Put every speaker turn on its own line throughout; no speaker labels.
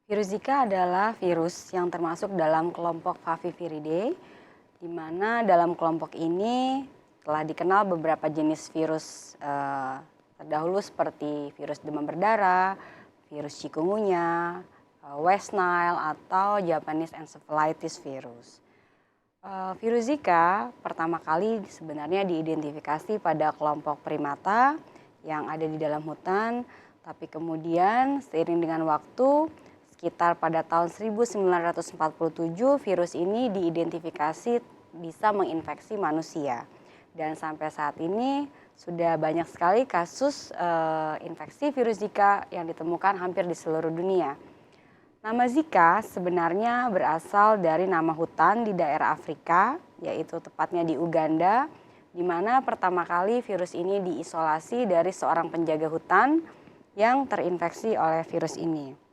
Virus Zika adalah virus yang termasuk dalam kelompok Faviviridae, di mana dalam kelompok ini telah dikenal beberapa jenis virus terdahulu seperti virus demam berdarah, virus chikungunya, West Nile, atau Japanese encephalitis virus. Virus Zika pertama kali sebenarnya diidentifikasi pada kelompok primata yang ada di dalam hutan, tapi kemudian seiring dengan waktu, sekitar pada tahun 1947 virus ini diidentifikasi bisa menginfeksi manusia. Dan sampai saat ini sudah banyak sekali kasus infeksi virus Zika yang ditemukan hampir di seluruh dunia. Nama Zika sebenarnya berasal dari nama hutan di daerah Afrika, yaitu tepatnya di Uganda, di mana pertama kali virus ini diisolasi dari seorang penjaga hutan yang terinfeksi oleh virus ini.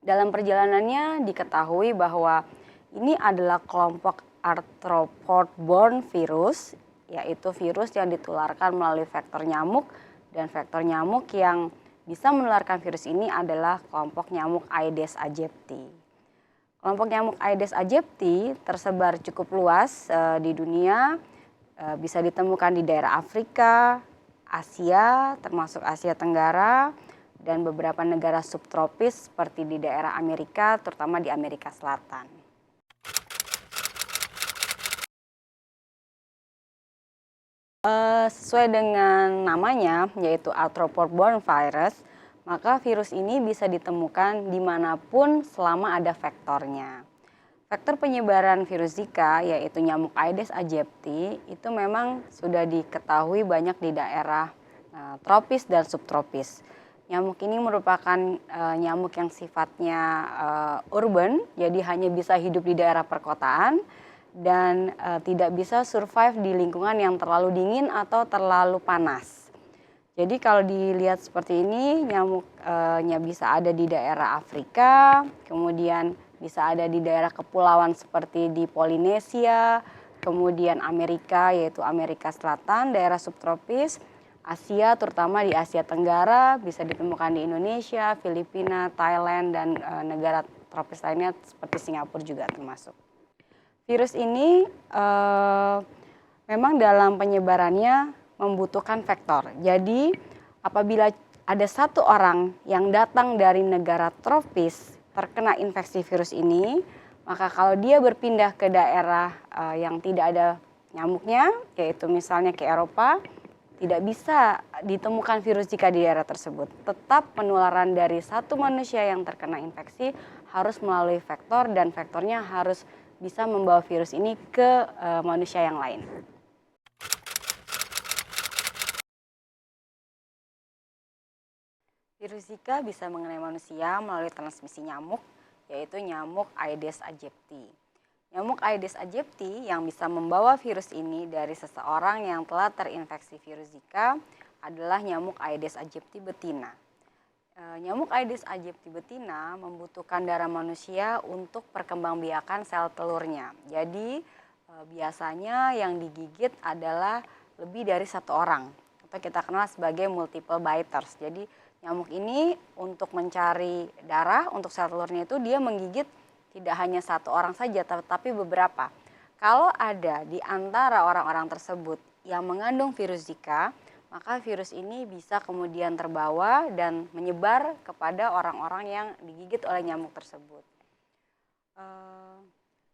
Dalam perjalanannya diketahui bahwa ini adalah kelompok arthropod-borne virus, yaitu virus yang ditularkan melalui vektor nyamuk, dan vektor nyamuk yang bisa menularkan virus ini adalah kelompok nyamuk Aedes aegypti. Kelompok nyamuk Aedes aegypti tersebar cukup luas di dunia, bisa ditemukan di daerah Afrika, Asia, termasuk Asia Tenggara, dan beberapa negara subtropis seperti di daerah Amerika, terutama di Amerika Selatan. Sesuai dengan namanya, yaitu arthropod-borne virus, maka virus ini bisa ditemukan dimanapun selama ada vektornya. Vektor penyebaran virus Zika, yaitu nyamuk Aedes aegypti, itu memang sudah diketahui banyak di daerah tropis dan subtropis. Nyamuk ini merupakan nyamuk yang sifatnya urban, jadi hanya bisa hidup di daerah perkotaan dan tidak bisa survive di lingkungan yang terlalu dingin atau terlalu panas. Jadi kalau dilihat seperti ini, nyamuknya bisa ada di daerah Afrika, kemudian bisa ada di daerah kepulauan seperti di Polinesia, kemudian Amerika yaitu Amerika Selatan, daerah subtropis, Asia terutama di Asia Tenggara, bisa ditemukan di Indonesia, Filipina, Thailand, dan negara tropis lainnya seperti Singapura juga termasuk. Virus ini memang dalam penyebarannya membutuhkan vektor. Jadi apabila ada satu orang yang datang dari negara tropis terkena infeksi virus ini, maka kalau dia berpindah ke daerah yang tidak ada nyamuknya, yaitu misalnya ke Eropa, tidak bisa ditemukan virus Zika di daerah tersebut. Tetap penularan dari satu manusia yang terkena infeksi harus melalui vektor, dan vektornya harus bisa membawa virus ini ke manusia yang lain. Virus Zika bisa mengenai manusia melalui transmisi nyamuk, yaitu nyamuk Aedes aegypti. Nyamuk Aedes aegypti yang bisa membawa virus ini dari seseorang yang telah terinfeksi virus Zika adalah nyamuk Aedes aegypti betina. Nyamuk Aedes aegypti betina membutuhkan darah manusia untuk perkembangbiakan sel telurnya. Jadi biasanya yang digigit adalah lebih dari satu orang, atau kita kenal sebagai multiple biters. Jadi nyamuk ini untuk mencari darah untuk sel telurnya itu dia menggigit tidak hanya satu orang saja, tetapi beberapa. Kalau ada di antara orang-orang tersebut yang mengandung virus Zika, maka virus ini bisa kemudian terbawa dan menyebar kepada orang-orang yang digigit oleh nyamuk tersebut.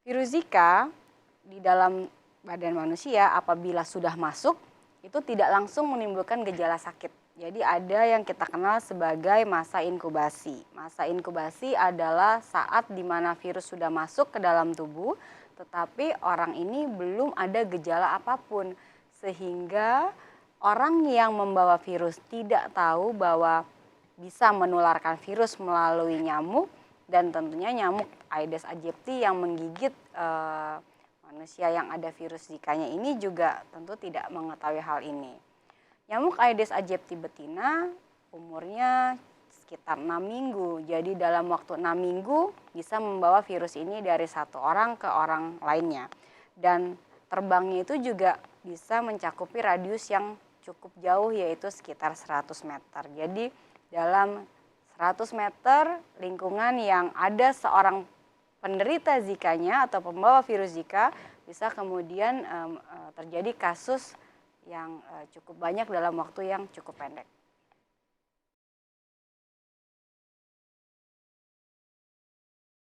Virus Zika di dalam badan manusia apabila sudah masuk, itu tidak langsung menimbulkan gejala sakit. Jadi ada yang kita kenal sebagai masa inkubasi. Masa inkubasi adalah saat di mana virus sudah masuk ke dalam tubuh, tetapi orang ini belum ada gejala apapun. Sehingga orang yang membawa virus tidak tahu bahwa bisa menularkan virus melalui nyamuk, dan tentunya nyamuk Aedes aegypti yang menggigit manusia yang ada virus Zikanya ini juga tentu tidak mengetahui hal ini. Nyamuk Aedes aegypti betina umurnya sekitar 6 minggu. Jadi dalam waktu 6 minggu bisa membawa virus ini dari satu orang ke orang lainnya. Dan terbangnya itu juga bisa mencakupi radius yang cukup jauh, yaitu sekitar 100 meter. Jadi dalam 100 meter lingkungan yang ada seorang penderita Zika-nya atau pembawa virus Zika, bisa kemudian terjadi kasus yang cukup banyak dalam waktu yang cukup pendek.